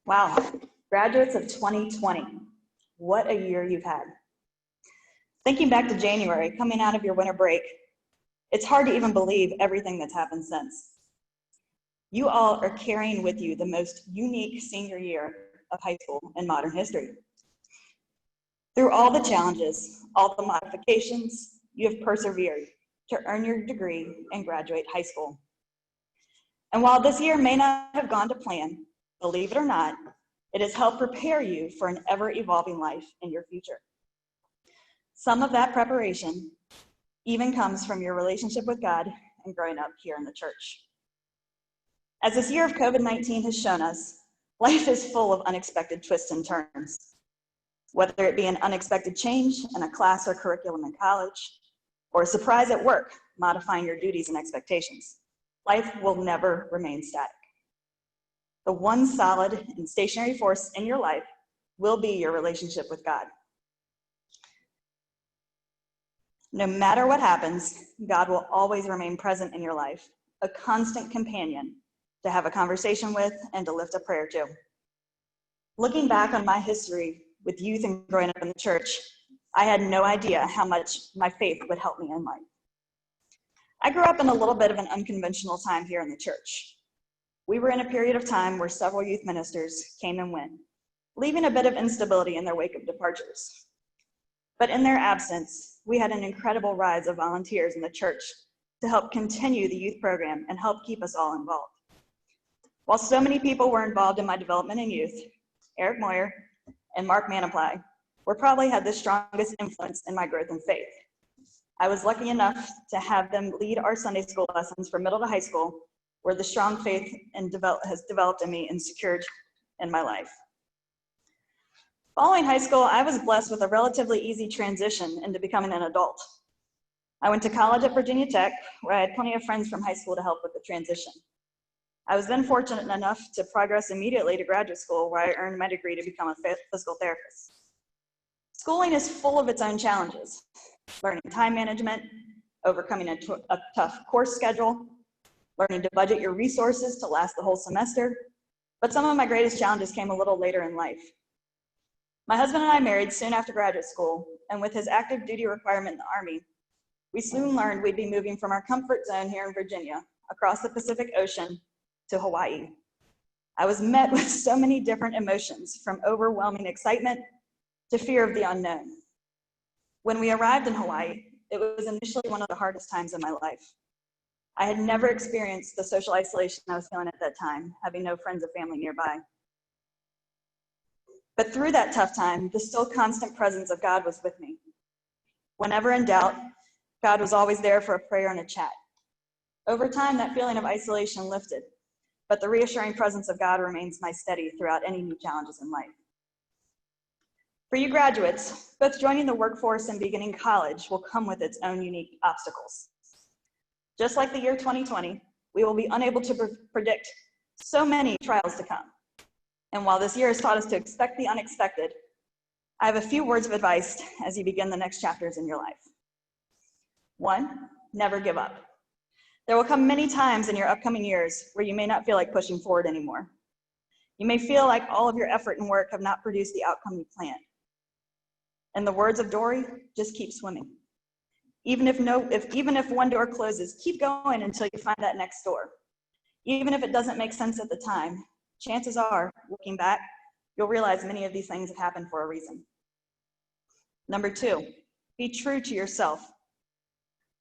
Wow, graduates of 2020, what a year you've had. Thinking back to January, coming out of your winter break, it's hard to even believe everything that's happened since. You all are carrying with you the most unique senior year of high school in modern history. Through all the challenges, all the modifications, you have persevered to earn your degree and graduate high school. And while this year may not have gone to plan, believe it or not, it has helped prepare you for an ever-evolving life in your future. Some of that preparation even comes from your relationship with God and growing up here in the church. As this year of COVID-19 has shown us, life is full of unexpected twists and turns. Whether it be an unexpected change in a class or curriculum in college, or a surprise at work modifying your duties and expectations, life will never remain static. The one solid and stationary force in your life will be your relationship with God. No matter what happens, God will always remain present in your life, a constant companion to have a conversation with and to lift a prayer to. Looking back on my history with youth and growing up in the church, I had no idea how much my faith would help me in life. I grew up in a little bit of an unconventional time here in the church. We were in a period of time where several youth ministers came and went, leaving a bit of instability in their wake of departures. But in their absence, we had an incredible rise of volunteers in the church to help continue the youth program and help keep us all involved. While so many people were involved in my development in youth, Eric Moyer and Mark Manaply were probably had the strongest influence in my growth in faith. I was lucky enough to have them lead our Sunday school lessons from middle to high school, where the strong faith has developed in me and secured in my life. Following high school, I was blessed with a relatively easy transition into becoming an adult. I went to college at Virginia Tech, where I had plenty of friends from high school to help with the transition. I was then fortunate enough to progress immediately to graduate school, where I earned my degree to become a physical therapist. Schooling is full of its own challenges: learning time management, overcoming a tough course schedule, learning to budget your resources to last the whole semester. But some of my greatest challenges came a little later in life. My husband and I married soon after graduate school, and with his active duty requirement in the Army, we soon learned we'd be moving from our comfort zone here in Virginia across the Pacific Ocean to Hawaii. I was met with so many different emotions, from overwhelming excitement to fear of the unknown. When we arrived in Hawaii, it was initially one of the hardest times in my life. I had never experienced the social isolation I was feeling at that time, having no friends or family nearby. But through that tough time, the still constant presence of God was with me. Whenever in doubt, God was always there for a prayer and a chat. Over time, that feeling of isolation lifted, but the reassuring presence of God remains my steady throughout any new challenges in life. For you graduates, both joining the workforce and beginning college will come with its own unique obstacles. Just like the year 2020, we will be unable to predict so many trials to come. And while this year has taught us to expect the unexpected, I have a few words of advice as you begin the next chapters in your life. 1, never give up. There will come many times in your upcoming years where you may not feel like pushing forward anymore. You may feel like all of your effort and work have not produced the outcome you planned. In the words of Dory, just keep swimming. Even if one door closes, keep going until you find that next door. Even if it doesn't make sense at the time, chances are, looking back, you'll realize many of these things have happened for a reason. Number 2, be true to yourself.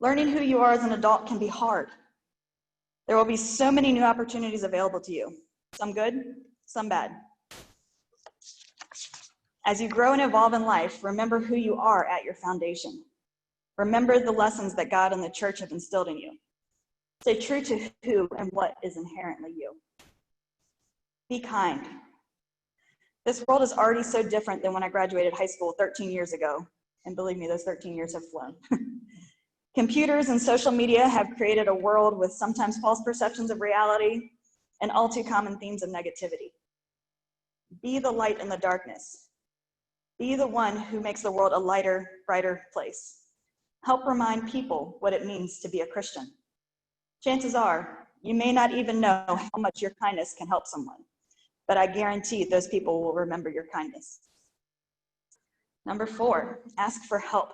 Learning who you are as an adult can be hard. There will be so many new opportunities available to you, some good, some bad. As you grow and evolve in life, remember who you are at your foundation. Remember the lessons that God and the church have instilled in you. Stay true to who and what is inherently you. Be kind. This world is already so different than when I graduated high school 13 years ago. And believe me, those 13 years have flown. Computers and social media have created a world with sometimes false perceptions of reality and all too common themes of negativity. Be the light in the darkness. Be the one who makes the world a lighter, brighter place. Help remind people what it means to be a Christian. Chances are, You may not even know how much your kindness can help someone, but I guarantee those people will remember your kindness. Number 4, ask for help.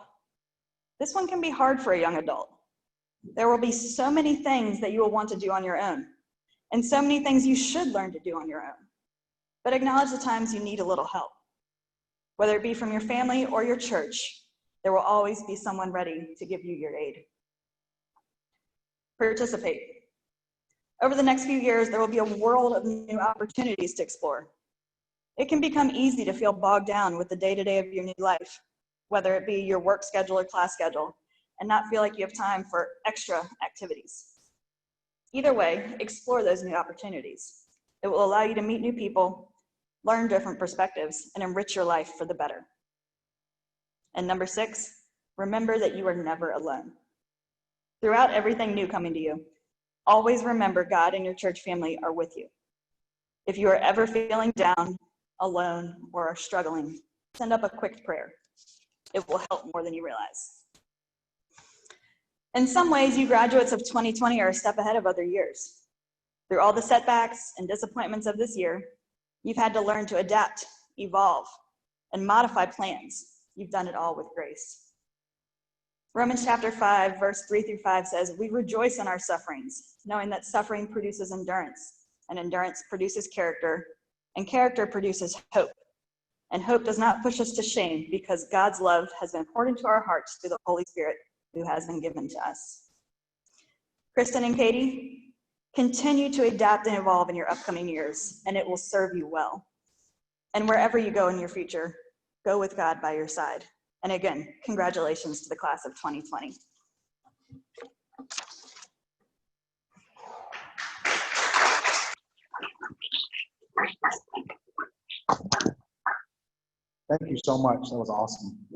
This one can be hard for a young adult. There will be so many things that you will want to do on your own, and so many things you should learn to do on your own. But acknowledge the times you need a little help. Whether it be from your family or your church, there will always be someone ready to give you your aid. Participate. Over the next few years, there will be a world of new opportunities to explore. It can become easy to feel bogged down with the day-to-day of your new life, whether it be your work schedule or class schedule, and not feel like you have time for extra activities. Either way, explore those new opportunities. It will allow you to meet new people, learn different perspectives, and enrich your life for the better. And number 6, remember that you are never alone. Throughout everything new coming to you, always remember God and your church family are with you. If you are ever feeling down, alone, or are struggling, send up a quick prayer. It will help more than you realize. In some ways, you graduates of 2020 are a step ahead of other years. Through all the setbacks and disappointments of this year, you've had to learn to adapt, evolve, and modify plans. You've done it all with grace. Romans chapter 5, verse 3-5 says, "We rejoice in our sufferings, knowing that suffering produces endurance, and endurance produces character, and character produces hope. And hope does not push us to shame, because God's love has been poured into our hearts through the Holy Spirit who has been given to us." Kristen and Katie, continue to adapt and evolve in your upcoming years, and it will serve you well. And wherever you go in your future, go with God by your side. And again, congratulations to the class of 2020. Thank you so much. That was awesome.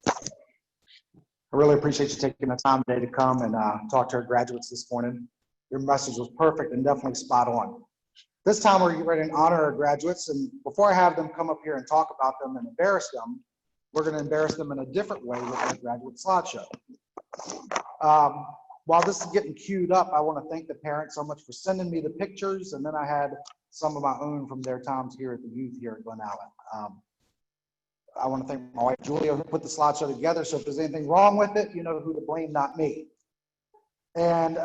I really appreciate you taking the time today to come and talk to our graduates this morning. Your message was perfect and definitely spot on. This time we're getting ready to honor our graduates, and before I have them come up here and talk about them and embarrass them, we're going to embarrass them in a different way with our graduate slideshow. While this is getting queued up, I want to thank the parents so much for sending me the pictures, and then I had some of my own from their times here at the youth here at Glen Allen. I want to thank my wife, Julia, who put the slideshow together, so if there's anything wrong with it, you know who to blame, not me. And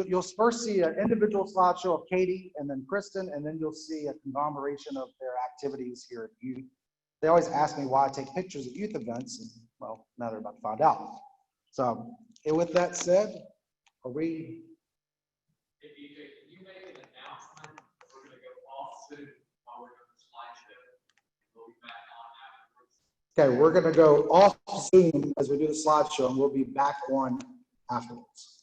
you'll first see an individual slideshow of Katie and then Kristen, and then you'll see a conglomeration of their activities here at youth. They always ask me why I take pictures at youth events, and well, now they're about to find out. So, and with that said, are we? Hey, DJ, can you make an announcement? We're going to go off soon while we're doing the slideshow. We'll be back on afterwards. Okay, we're going to go off Zoom as we do the slideshow, and we'll be back on afterwards.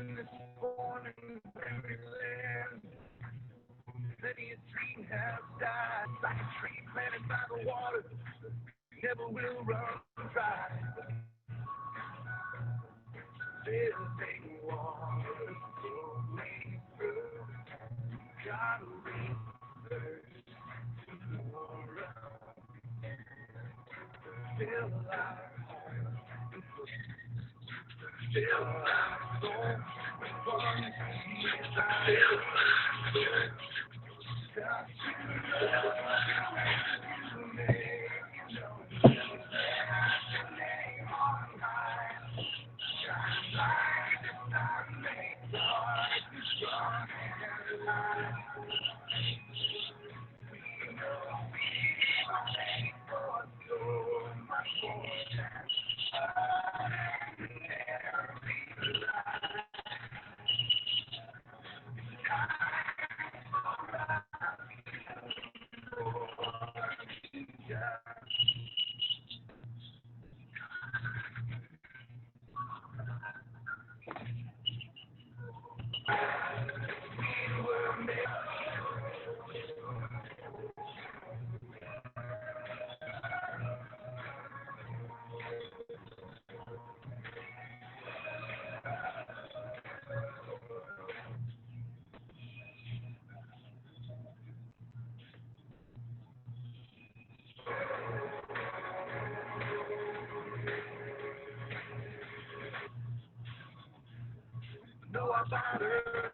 Many a tree has died, like a tree planted by the water, never will run dry. Living water flowing through, God rivers to pour out. Fill our hearts, fill our souls with one desire. No other.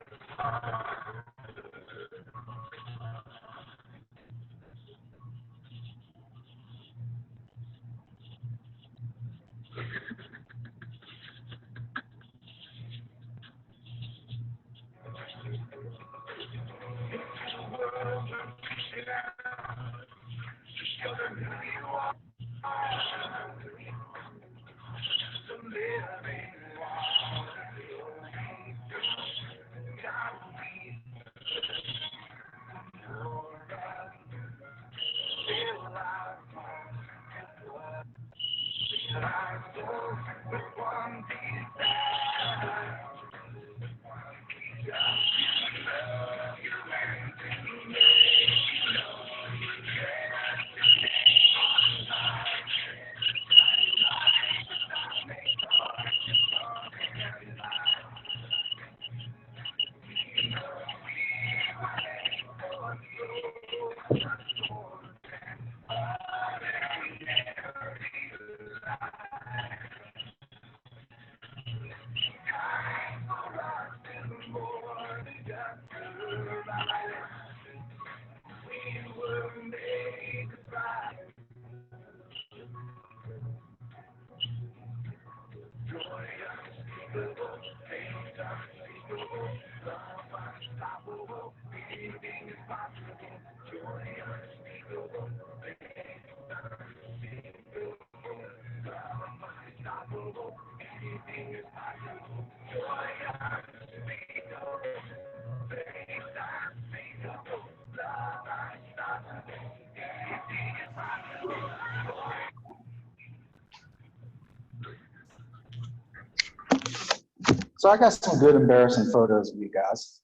So I got some good embarrassing photos of you guys.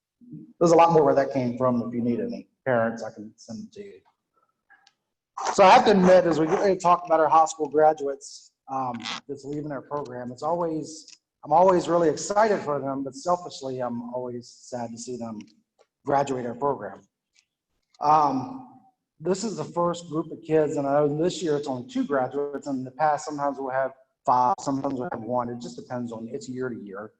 There's a lot more where that came from. If you need any parents, I can send them to you. So I have to admit, as we get ready to talk about our high school graduates that's leaving our program, I'm always really excited for them, but selfishly, I'm always sad to see them graduate our program. This is the first group of kids, and I know this year it's only 2 graduates, and in the past, sometimes we'll have 5, sometimes we'll have 1. It just depends on, it's year to year.